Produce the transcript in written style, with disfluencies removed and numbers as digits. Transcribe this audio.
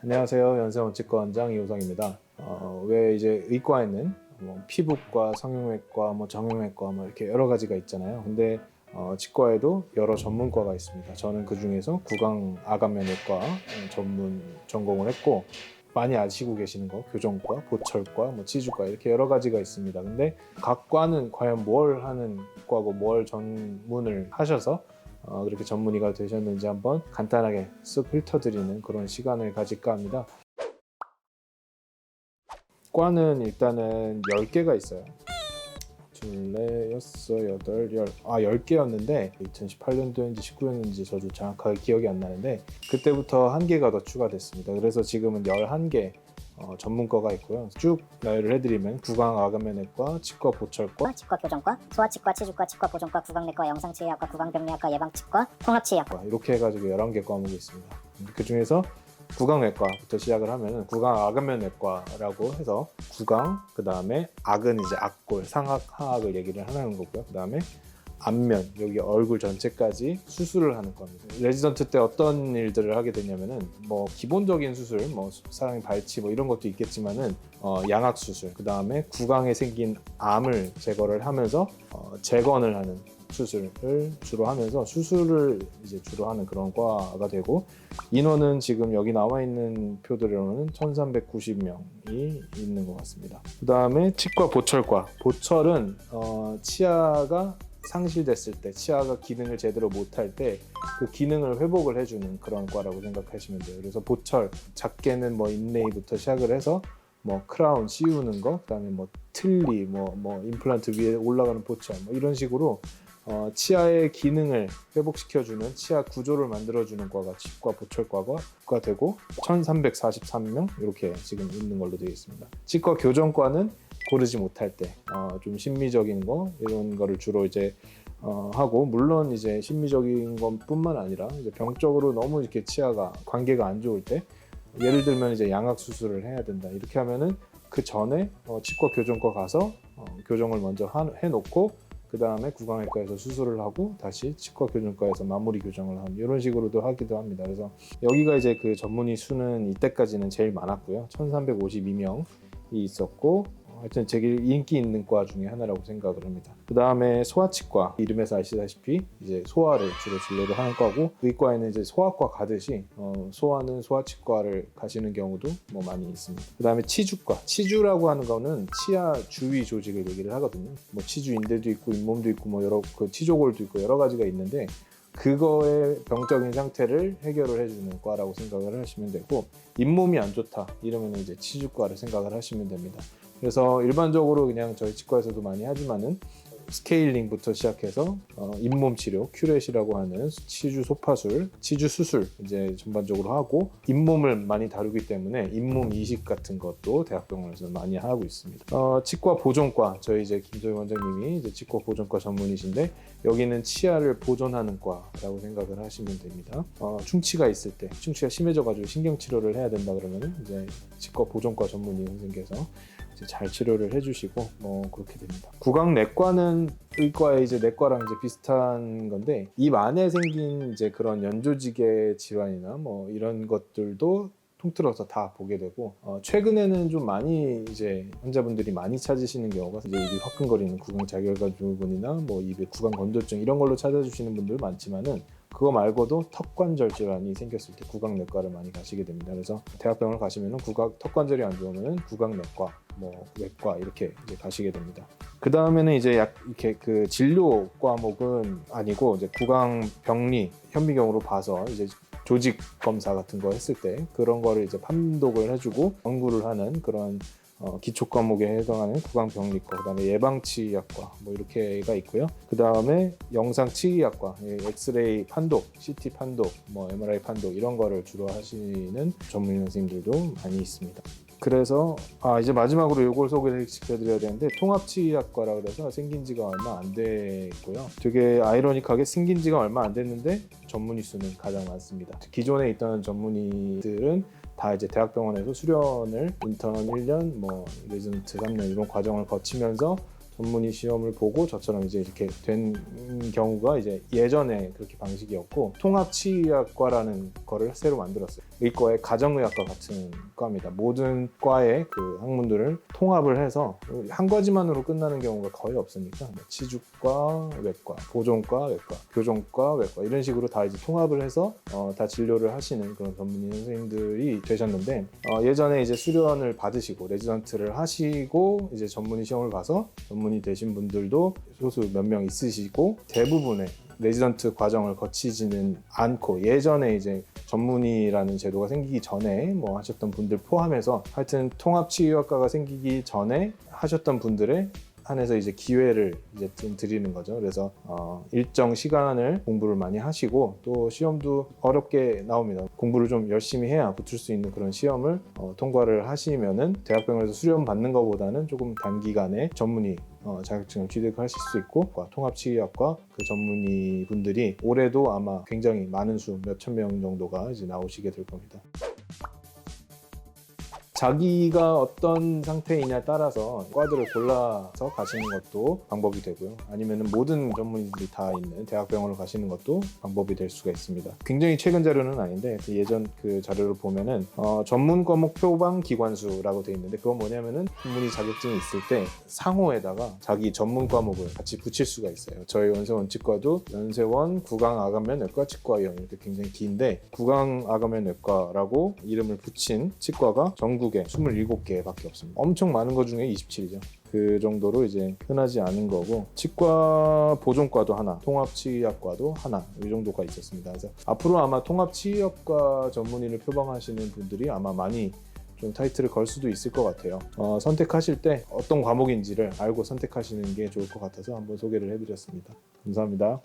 안녕하세요. 연세원치과원장 이호성입니다. 왜 이제 의과에는 피부과, 성형외과, 정형외과 이렇게 여러 가지가 있잖아요. 근데 치과에도 여러 전문과가 있습니다. 저는 그 중에서 구강 아간면외과 전문 전공을 했고, 많이 아시고 계시는 거 교정과, 보철과, 치주과 이렇게 여러 가지가 있습니다. 근데 각 과는 과연 뭘 하는 과고 뭘 전문을 하셔서 그렇게 전문의가 되셨는지 한번 간단하게 쓱 훑어드리는 그런 시간을 가질까 합니다. 과는 일단은 10개가 있어요. 둘레, 여섯, 여덟, 10개였는데 2018년도인지 19년인지 저도 정확하게 기억이 안 나는데 그때부터 한 개가 더 추가됐습니다. 그래서 지금은 11개 전문과가 있고요. 쭉 나열을 해드리면 구강 아간면외과, 치과 보철과, 치과 교정과, 소아치과, 치주과, 치과 보정과, 구강내과, 영상치의학과, 구강병리학과, 예방치과, 통합치의학과 이렇게 해가지고 11개 과목이 있습니다. 그 중에서 구강외과부터 시작을 하면 구강 아간면외과라고 해서 구강, 그 다음에 악은 이제 악골, 상악, 하악을 얘기를 하는 거고요. 그 다음에 안면, 여기 얼굴 전체까지 수술을 하는 겁니다. 레지던트 때 어떤 일들을 하게 되냐면은 기본적인 수술, 사람이 발치 이런 것도 있겠지만은 양악 수술, 그 다음에 구강에 생긴 암을 제거를 하면서 재건을 하는 수술을 주로 하면서 수술을 이제 주로 하는 그런 과가 되고, 인원은 지금 여기 나와 있는 표들로는 1390명이 있는 것 같습니다. 그 다음에 치과 보철과, 보철은 치아가 상실됐을 때, 치아가 기능을 제대로 못할 때 그 기능을 회복을 해주는 그런 과라고 생각하시면 돼요. 그래서 보철, 작게는 인레이부터 시작을 해서 크라운 씌우는 거, 그다음에 틀니, 임플란트 위에 올라가는 보철, 이런 식으로 치아의 기능을 회복시켜주는 치아 구조를 만들어주는 과가 치과 보철과가 되고 1343명 이렇게 지금 있는 걸로 되어 있습니다. 치과 교정과는 고르지 못할 때 좀 심미적인 거 이런 거를 주로 이제 하고, 물론 이제 심미적인 것뿐만 아니라 이제 병적으로 너무 이렇게 치아가 관계가 안 좋을 때, 예를 들면 이제 양악 수술을 해야 된다 이렇게 하면은 그 전에 치과 교정과 가서 교정을 먼저 해놓고 그 다음에 구강외과에서 수술을 하고 다시 치과 교정과에서 마무리 교정을 하는 이런 식으로도 하기도 합니다. 그래서 여기가 이제 그 전문의 수는 이때까지는 제일 많았고요. 1352명이 있었고, 하여튼 제일 인기 있는 과 중에 하나라고 생각을 합니다. 그 다음에 소아치과, 이름에서 아시다시피 이제 소아를 주로 진료를 하는 과고, 의과에는 이제 소아과 가듯이 소아는 소아치과를 가시는 경우도 많이 있습니다. 그 다음에 치주과, 치주라고 하는 거는 치아 주위 조직을 얘기를 하거든요. 치주 인대도 있고 잇몸도 있고 여러 그 치조골도 있고 여러 가지가 있는데, 그거의 병적인 상태를 해결을 해주는 과라고 생각을 하시면 되고, 잇몸이 안 좋다 이러면 이제 치주과를 생각을 하시면 됩니다. 그래서 일반적으로 그냥 저희 치과에서도 많이 하지만은 스케일링부터 시작해서 잇몸 치료, 큐렛이라고 하는 치주 소파술, 치주 수술 이제 전반적으로 하고, 잇몸을 많이 다루기 때문에 잇몸 이식 같은 것도 대학병원에서 많이 하고 있습니다. 치과 보존과, 저희 이제 김소희 원장님이 이제 치과 보존과 전문이신데, 여기는 치아를 보존하는 과라고 생각을 하시면 됩니다. 충치가 있을 때, 충치가 심해져가지고 신경 치료를 해야 된다 그러면 이제 치과 보존과 전문의 선생님께서 잘 치료를 해주시고 그렇게 됩니다. 구강내과는 의과의 이제 내과랑 이제 비슷한 건데, 입 안에 생긴 이제 그런 연조직의 질환이나 이런 것들도 통틀어서 다 보게 되고, 최근에는 좀 많이 이제 환자분들이 많이 찾으시는 경우가 이제 입이 화끈거리는 구강 자결과증후군이나 입에 구강 건조증 이런 걸로 찾아주시는 분들 많지만은, 그거 말고도 턱관절 질환이 생겼을 때 구강내과를 많이 가시게 됩니다. 그래서 대학병원을 가시면은 턱관절이 안 좋으면은 구강내과, 외과 이렇게 이제 가시게 됩니다. 그 다음에는 이제 이렇게 그 진료 과목은 아니고 이제 구강병리 현미경으로 봐서 이제 조직 검사 같은 거 했을 때 그런 거를 이제 판독을 해주고 연구를 하는 그런 기초 과목에 해당하는 구강병리과, 그 다음에 예방치의학과 이렇게가 있고요. 그 다음에 영상치의학과, 엑스레이 판독, CT 판독, MRI 판독 이런 거를 주로 하시는 전문의 선생님들도 많이 있습니다. 그래서 이제 마지막으로 이걸 소개를 시켜드려야 되는데, 통합치의학과라 그래서 생긴 지가 얼마 안 됐고요. 되게 아이러니하게 생긴 지가 얼마 안 됐는데 전문의 수는 가장 많습니다. 기존에 있던 전문의들은 다 이제 대학병원에서 수련을 인턴 1년, 레지던트 3년 이런 과정을 거치면서 전문의 시험을 보고 저처럼 이제 이렇게 된 경우가 이제 예전에 그렇게 방식이었고, 통합치의학과라는 거를 새로 만들었어요. 의과의 가정의학과 같은 과입니다. 모든 과의 그 학문들을 통합을 해서 한 가지만으로 끝나는 경우가 거의 없으니까 치주과, 외과, 보존과, 외과, 교정과, 외과 이런 식으로 다 이제 통합을 해서 다 진료를 하시는 그런 전문의 선생님들이 되셨는데 예전에 이제 수련을 받으시고 레지던트를 하시고 이제 전문의 시험을 봐서 전문의 되신 분들도 소수 몇 명 있으시고 대부분의 레지던트 과정을 거치지는 않고 예전에 이제 전문의라는 제도가 생기기 전에 뭐 하셨던 분들 포함해서 하여튼 통합치유학과가 생기기 전에 하셨던 분들의 한해서 이제 기회를 이제 드리는 거죠. 그래서 일정 시간을 공부를 많이 하시고 또 시험도 어렵게 나옵니다. 공부를 좀 열심히 해야 붙을 수 있는 그런 시험을 통과를 하시면은 대학병원에서 수련 받는 것보다는 조금 단기간에 전문의 자격증을 취득하실 수 있고 통합치유학과 그 전문의 분들이 올해도 아마 굉장히 많은 수 몇천 명 정도가 이제 나오시게 될 겁니다. 자기가 어떤 상태이냐에 따라서 과들을 골라서 가시는 것도 방법이 되고요. 아니면 모든 전문의들이 다 있는 대학병원을 가시는 것도 방법이 될 수가 있습니다. 굉장히 최근 자료는 아닌데 예전 그 자료를 보면은 전문 과목 표방 기관수라고 되어 있는데 그건 뭐냐면은 전문의 자격증이 있을 때 상호에다가 자기 전문 과목을 같이 붙일 수가 있어요. 저희 연세원 치과도 연세원 구강아간면외과 치과위원 이렇게 굉장히 긴데 구강아간면외과라고 이름을 붙인 치과가 전국에 27개밖에 없습니다. 엄청 많은 것 중에 27이죠. 그 정도로 이제 흔하지 않은 거고 치과 보존과도 하나, 통합치의학과도 하나 이 정도가 있었습니다. 그래서 앞으로 아마 통합치의학과 전문의를 표방하시는 분들이 아마 많이 좀 타이틀을 걸 수도 있을 것 같아요. 선택하실 때 어떤 과목인지를 알고 선택하시는 게 좋을 것 같아서 한번 소개를 해드렸습니다. 감사합니다.